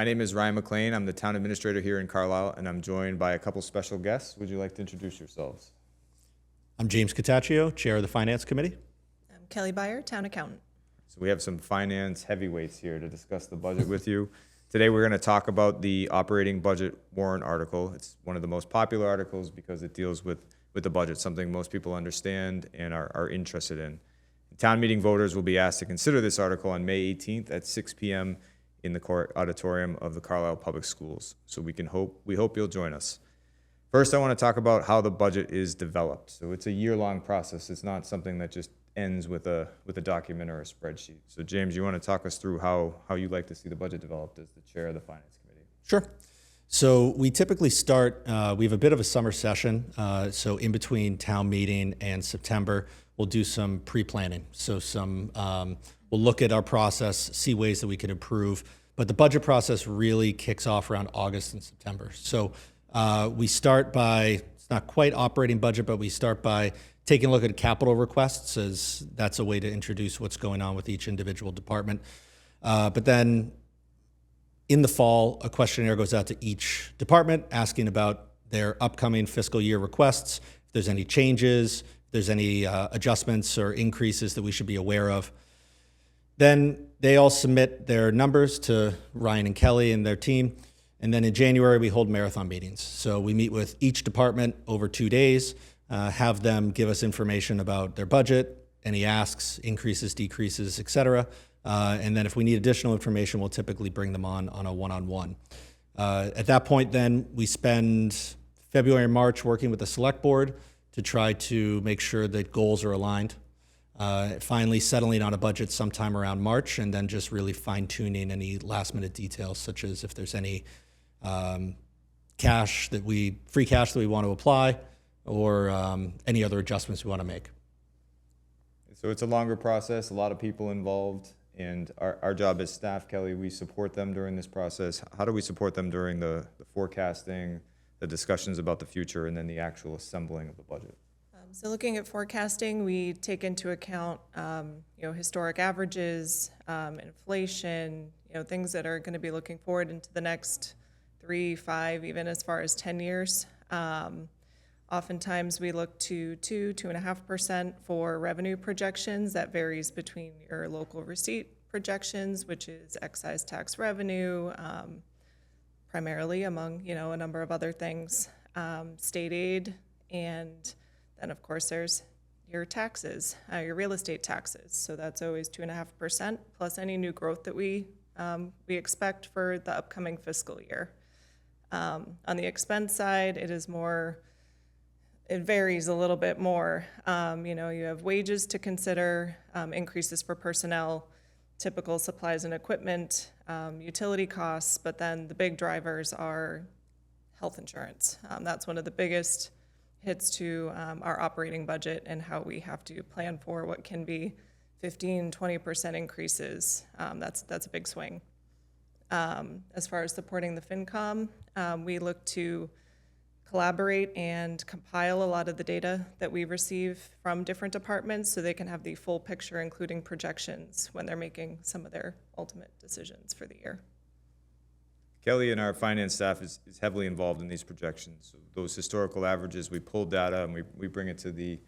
My name is Ryan McLean. I'm the town administrator here in Carlisle, and I'm joined by a couple special guests. Would you like to introduce yourselves? I'm James Cataccio, Chair of the Finance Committee. I'm Kelly Byer, Town Accountant. So we have some finance heavyweights here to discuss the budget with you. Today we're going to talk about the operating budget warrant article. It's one of the most popular articles because it deals with the budget, something most people understand and are interested in. Town meeting voters will be asked to consider this article on May 18th at 6 p.m. in the court auditorium of the Carlisle Public Schools. So we hope you'll join us. First, I want to talk about how the budget is developed. So it's a year-long process. It's not something that just ends with a document or a spreadsheet. So James, you want to talk us through how you'd like to see the budget developed as the chair of the Finance Committee? Sure. So we typically start, we have a bit of a summer session. So in between town meeting and September, we'll do some pre-planning. So we'll look at our process, see ways that we can improve. But the budget process really kicks off around August and September. So we start by, it's not quite operating budget, but we start by taking a look at capital requests, as that's a way to introduce what's going on with each individual department. But then in the fall, a questionnaire goes out to each department asking about their upcoming fiscal year requests, if there's any changes, if there's any adjustments or increases that we should be aware of. Then they all submit their numbers to Ryan and Kelly and their team. And then in January, we hold marathon meetings. So we meet with each department over 2 days, have them give us information about their budget, any asks, increases, decreases, et cetera. And then if we need additional information, we'll typically bring them on a one-on-one. At that point, then we spend February and March working with the select board to try to make sure that goals are aligned. Finally settling on a budget sometime around March, and then just really fine-tuning any last-minute details, such as if there's any free cash that we want to apply, or any other adjustments we want to make. So it's a longer process, a lot of people involved, and our job as staff, Kelly, we support them during this process. How do we support them during the forecasting, the discussions about the future, and then the actual assembling of the budget? So looking at forecasting, we take into account, historic averages, inflation, things that are going to be looking forward into the next 3, 5, even as far as 10 years. Oftentimes we look to 2.5% for revenue projections. That varies between your local receipt projections, which is excise tax revenue, primarily among, a number of other things, state aid, and then of course there's your taxes, your real estate taxes. So that's always 2.5% plus any new growth that we expect for the upcoming fiscal year. On the expense side, it varies a little bit more. You have wages to consider, increases for personnel, typical supplies and equipment, utility costs, but then the big drivers are health insurance. That's one of the biggest hits to our operating budget and how we have to plan for what can be 15-20% increases. That's a big swing. As far as supporting the FinCom, we look to collaborate and compile a lot of the data that we receive from different departments so they can have the full picture, including projections, when they're making some of their ultimate decisions for the year. Kelly and our finance staff is heavily involved in these projections. So those historical averages, we pull data and we bring it to the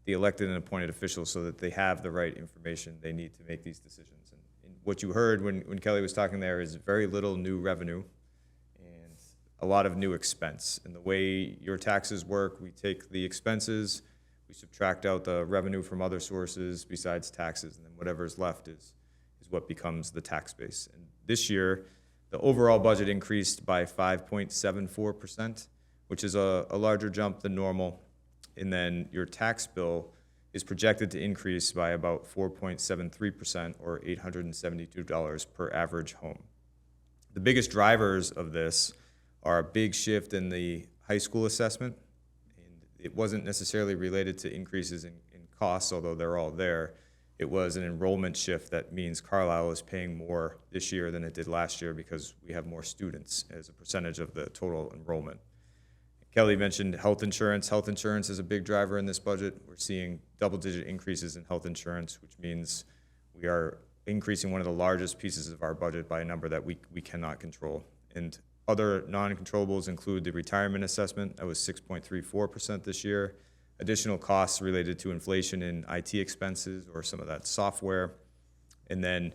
elected and appointed officials so that they have the right information they need to make these decisions. And what you heard when Kelly was talking there is very little new revenue and a lot of new expense. And the way your taxes work, we take the expenses, we subtract out the revenue from other sources besides taxes, and then whatever's left is what becomes the tax base. And this year, the overall budget increased by 5.74%, which is a larger jump than normal. And then your tax bill is projected to increase by about 4.73%, or $872 per average home. The biggest drivers of this are a big shift in the high school assessment. And it wasn't necessarily related to increases in costs, although they're all there. It was an enrollment shift that means Carlisle is paying more this year than it did last year because we have more students as a percentage of the total enrollment. Kelly mentioned health insurance. Health insurance is a big driver in this budget. We're seeing double-digit increases in health insurance, which means we are increasing one of the largest pieces of our budget by a number that we cannot control. And other non-controllables include the retirement assessment. That was 6.34% this year. Additional costs related to inflation in IT expenses or some of that software. And then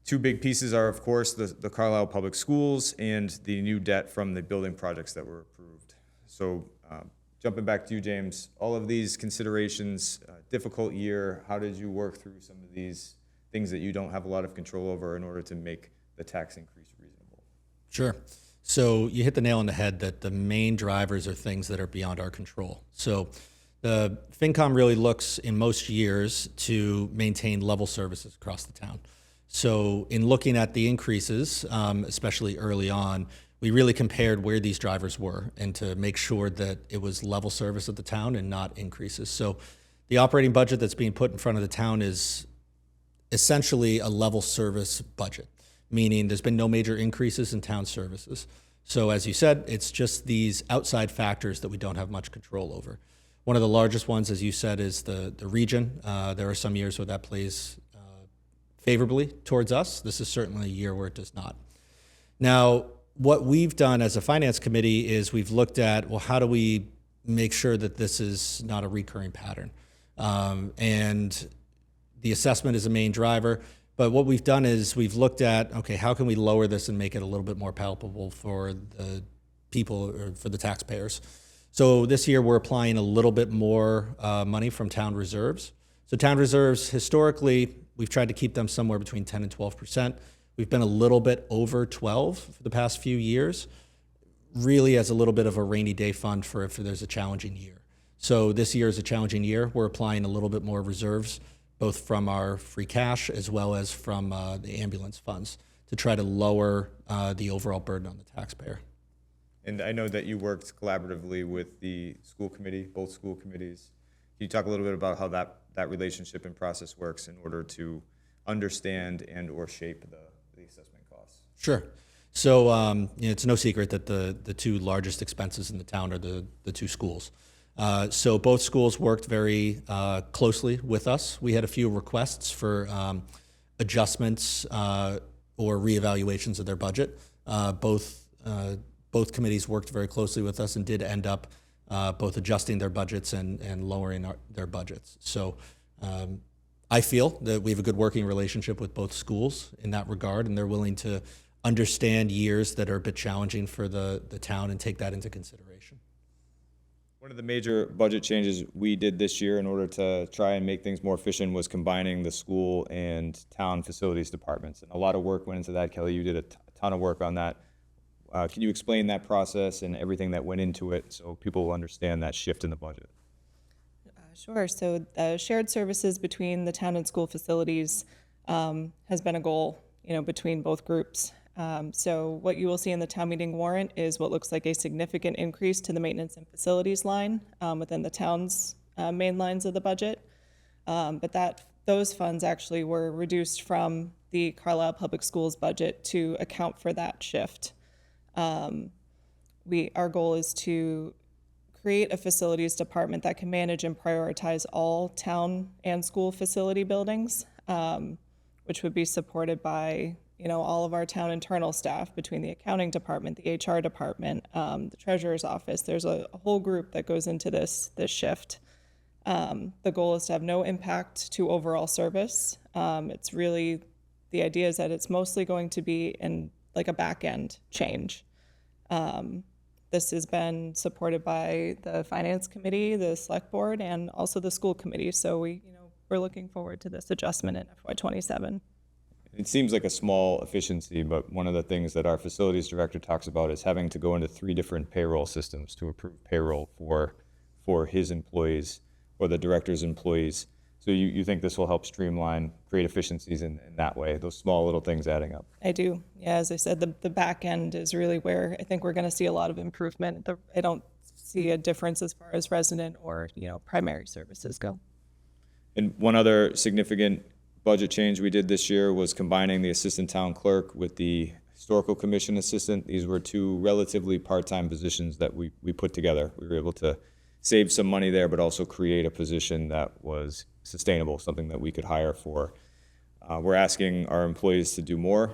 two big pieces are, of course, the Carlisle Public Schools and the new debt from the building projects that were approved. So jumping back to you, James, all of these considerations, difficult year, how did you work through some of these things that you don't have a lot of control over in order to make the tax increase reasonable? Sure. So you hit the nail on the head that the main drivers are things that are beyond our control. So the FinCom really looks in most years to maintain level services across the town. So in looking at the increases, especially early on, we really compared where these drivers were and to make sure that it was level service of the town and not increases. So the operating budget that's being put in front of the town is essentially a level service budget, meaning there's been no major increases in town services. So as you said, it's just these outside factors that we don't have much control over. One of the largest ones, as you said, is the region. There are some years where that plays favorably towards us. This is certainly a year where it does not. Now, what we've done as a finance committee is we've looked at, well, how do we make sure that this is not a recurring pattern? And the assessment is a main driver. But what we've done is we've looked at, okay, how can we lower this and make it a little bit more palpable for the people or for the taxpayers? So this year we're applying a little bit more money from town reserves. So town reserves, historically, we've tried to keep them somewhere between 10 and 12%. We've been a little bit over 12 for the past few years, really as a little bit of a rainy day fund for if there's a challenging year. So this year is a challenging year. We're applying a little bit more reserves, both from our free cash as well as from the ambulance funds to try to lower the overall burden on the taxpayer. And I know that you worked collaboratively with the school committee, both school committees. Can you talk a little bit about how that relationship and process works in order to understand and or shape the assessment costs? Sure. So it's no secret that the two largest expenses in the town are the two schools. So both schools worked very closely with us. We had a few requests for adjustments or reevaluations of their budget. Both committees worked very closely with us and did end up both adjusting their budgets and lowering their budgets. So I feel that we have a good working relationship with both schools in that regard, and they're willing to understand years that are a bit challenging for the town and take that into consideration. One of the major budget changes we did this year in order to try and make things more efficient was combining the school and town facilities departments. And a lot of work went into that. Kelly, you did a ton of work on that. Can you explain that process and everything that went into it so people will understand that shift in the budget? Sure. So shared services between the town and school facilities has been a goal, between both groups. So what you will see in the town meeting warrant is what looks like a significant increase to the maintenance and facilities line within the town's main lines of the budget. But those funds actually were reduced from the Carlisle Public Schools budget to account for that shift. Our goal is to create a facilities department that can manage and prioritize all town and school facility buildings, which would be supported by all of our town internal staff between the accounting department, the HR department, the treasurer's office. There's a whole group that goes into this shift. The goal is to have no impact to overall service. It's really, the idea is that it's mostly going to be in like a back end change. This has been supported by the finance committee, the select board, and also the school committee. So we're looking forward to this adjustment in FY27. It seems like a small efficiency, but one of the things that our facilities director talks about is having to go into 3 different payroll systems to approve payroll for his employees or the director's employees. So you think this will help streamline, create efficiencies in that way, those small little things adding up? I do. Yeah, as I said, the back end is really where I think we're going to see a lot of improvement. I don't see a difference as far as resident or primary services go. And one other significant budget change we did this year was combining the assistant town clerk with the historical commission assistant. These were 2 relatively part-time positions that we put together. We were able to save some money there, but also create a position that was sustainable, something that we could hire for We're asking our employees to do more,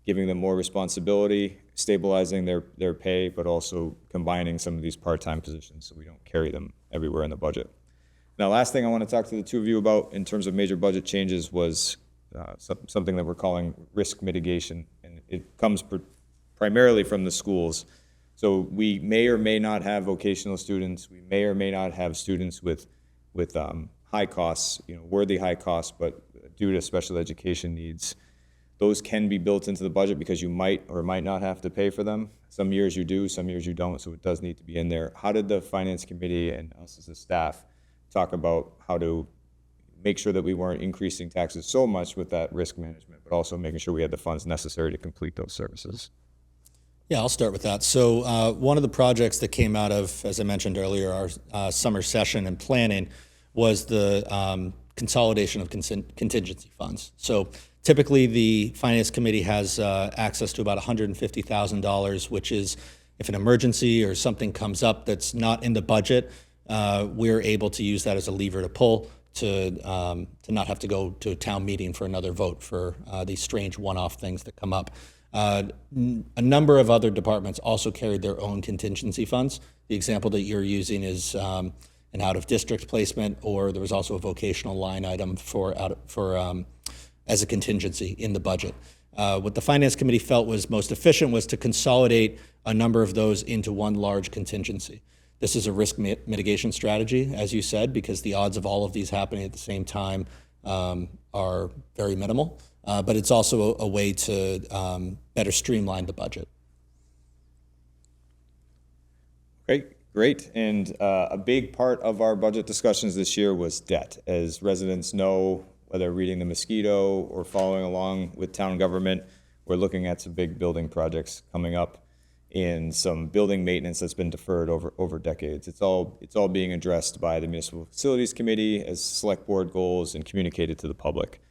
giving them more responsibility, stabilizing their pay, but also combining some of these part-time positions so we don't carry them everywhere in the budget. Now, last thing I want to talk to the two of you about in terms of major budget changes was something that we're calling risk mitigation, and it comes primarily from the schools. So we may or may not have vocational students. We may or may not have students with high costs, worthy high costs, but due to special education needs. Those can be built into the budget because you might or might not have to pay for them. Some years you do, some years you don't, so it does need to be in there. How did the Finance Committee and us as a staff talk about how to make sure that we weren't increasing taxes so much with that risk management, but also making sure we had the funds necessary to complete those services? Yeah, I'll start with that. So one of the projects that came out of, as I mentioned earlier, our summer session and planning was the consolidation of contingency funds. So typically the Finance Committee has access to about $150,000, which is if an emergency or something comes up that's not in the budget, we're able to use that as a lever to pull to not have to go to a town meeting for another vote for these strange one-off things that come up. A number of other departments also carried their own contingency funds. The example that you're using is an out-of-district placement, or there was also a vocational line item as a contingency in the budget. What the Finance Committee felt was most efficient was to consolidate a number of those into one large contingency. This is a risk mitigation strategy, as you said, because the odds of all of these happening at the same time are very minimal. But it's also a way to better streamline the budget. Okay, great. And a big part of our budget discussions this year was debt. As residents know, whether reading the Mosquito or following along with town government, we're looking at some big building projects coming up and some building maintenance that's been deferred over decades. It's all being addressed by the Municipal Facilities Committee as select board goals and communicated to the public.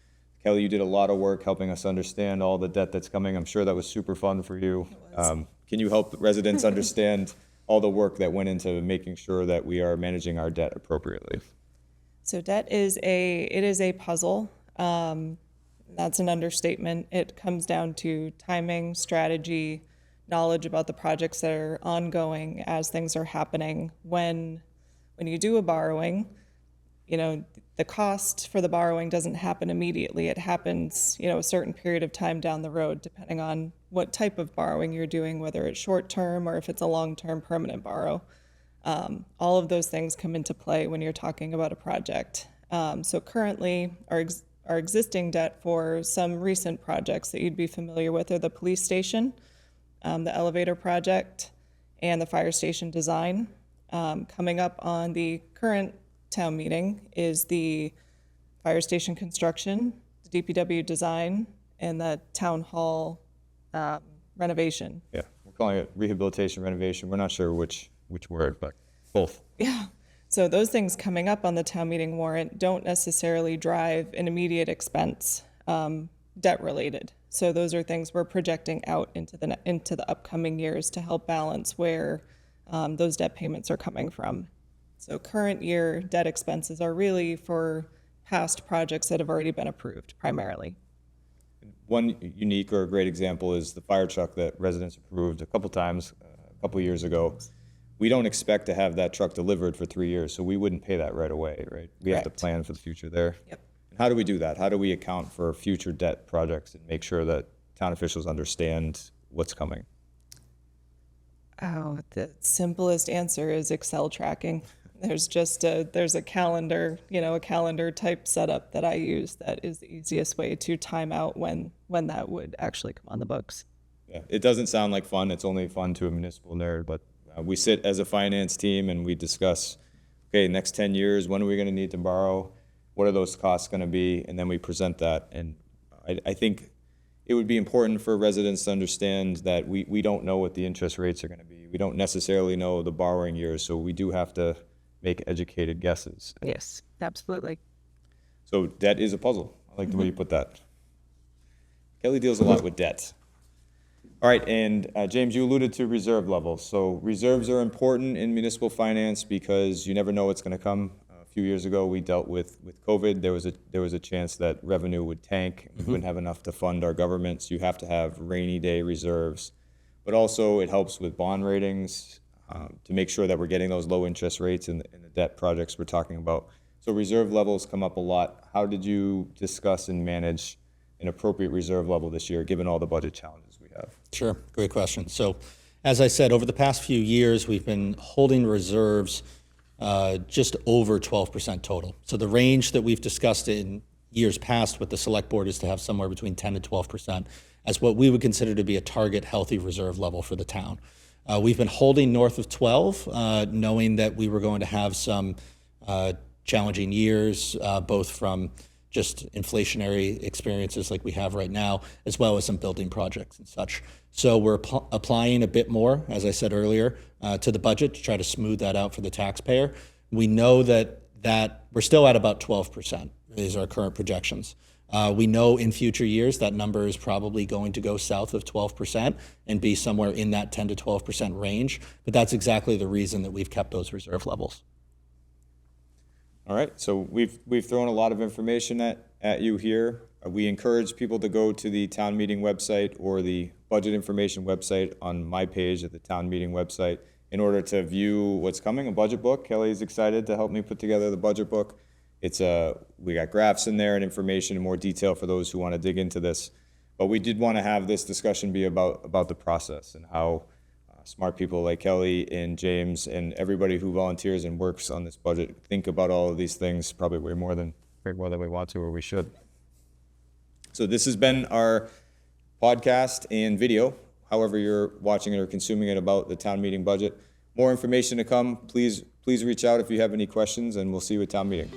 Kelly, you did a lot of work helping us understand all the debt that's coming. I'm sure that was super fun for you. Can you help residents understand all the work that went into making sure that we are managing our debt appropriately? So debt is a puzzle. That's an understatement. It comes down to timing, strategy, knowledge about the projects that are ongoing as things are happening. When you do a borrowing, the cost for the borrowing doesn't happen immediately. It happens, a certain period of time down the road, depending on what type of borrowing you're doing, whether it's short-term or if it's a long-term permanent borrow. All of those things come into play when you're talking about a project. So currently, our existing debt for some recent projects that you'd be familiar with are the police station, the elevator project, and the fire station design. Coming up on the current town meeting is the fire station construction, the DPW design, and the town hall renovation. Yeah, we're calling it rehabilitation renovation. We're not sure which word, but both. Yeah. So those things coming up on the town meeting warrant don't necessarily drive an immediate expense, debt related. So those are things we're projecting out into the upcoming years to help balance where those debt payments are coming from. So current year debt expenses are really for past projects that have already been approved primarily. One unique or a great example is the fire truck that residents approved a couple times a couple years ago. We don't expect to have that truck delivered for 3 years, so we wouldn't pay that right away, right? We have to plan for the future there. Yep. And how do we do that? How do we account for future debt projects and make sure that town officials understand what's coming? Oh, the simplest answer is Excel tracking. There's just there's a calendar, a calendar type setup that I use that is the easiest way to time out when that would actually come on the books. Yeah, it doesn't sound like fun. It's only fun to a municipal nerd, but we sit as a finance team and we discuss, okay, next 10 years, when are we going to need to borrow? What are those costs going to be? And then we present that. And I think it would be important for residents to understand that we don't know what the interest rates are going to be. We don't necessarily know the borrowing years, so we do have to make educated guesses. Yes, absolutely. So debt is a puzzle. I like the way you put that. Kelly deals a lot with debt. All right, and James, you alluded to reserve levels. So reserves are important in municipal finance because you never know what's going to come few years ago, we dealt with COVID. There was a chance that revenue would tank. We wouldn't have enough to fund our government. So you have to have rainy day reserves. But also it helps with bond ratings to make sure that we're getting those low interest rates in the debt projects we're talking about. So reserve levels come up a lot. How did you discuss and manage an appropriate reserve level this year, given all the budget challenges we have? Sure, great question. So as I said, over the past few years, we've been holding reserves just over 12% total. So the range that we've discussed in years past with the select board is to have somewhere between 10 to 12% as what we would consider to be a target healthy reserve level for the town. We've been holding north of 12, knowing that we were going to have some challenging years, both from just inflationary experiences like we have right now, as well as some building projects and such. So we're applying a bit more, as I said earlier, to the budget to try to smooth that out for the taxpayer. We know that we're still at about 12%, is our current projections. We know in future years that number is probably going to go south of 12% and be somewhere in that 10 to 12% range, but that's exactly the reason that we've kept those reserve levels. All right, so we've thrown a lot of information at you here. We encourage people to go to the town meeting website or the budget information website on my page at the town meeting website in order to view what's coming, a budget book. Kelly's excited to help me put together the budget book. We got graphs in there and information in more detail for those who want to dig into this. But we did want to have this discussion be about the process and how smart people like Kelly and James and everybody who volunteers and works on this budget think about all of these things probably way more than we want to or we should. So this has been our podcast and video, however you're watching it or consuming it, about the town meeting budget. More information to come. Please reach out if you have any questions, and we'll see you at town meeting.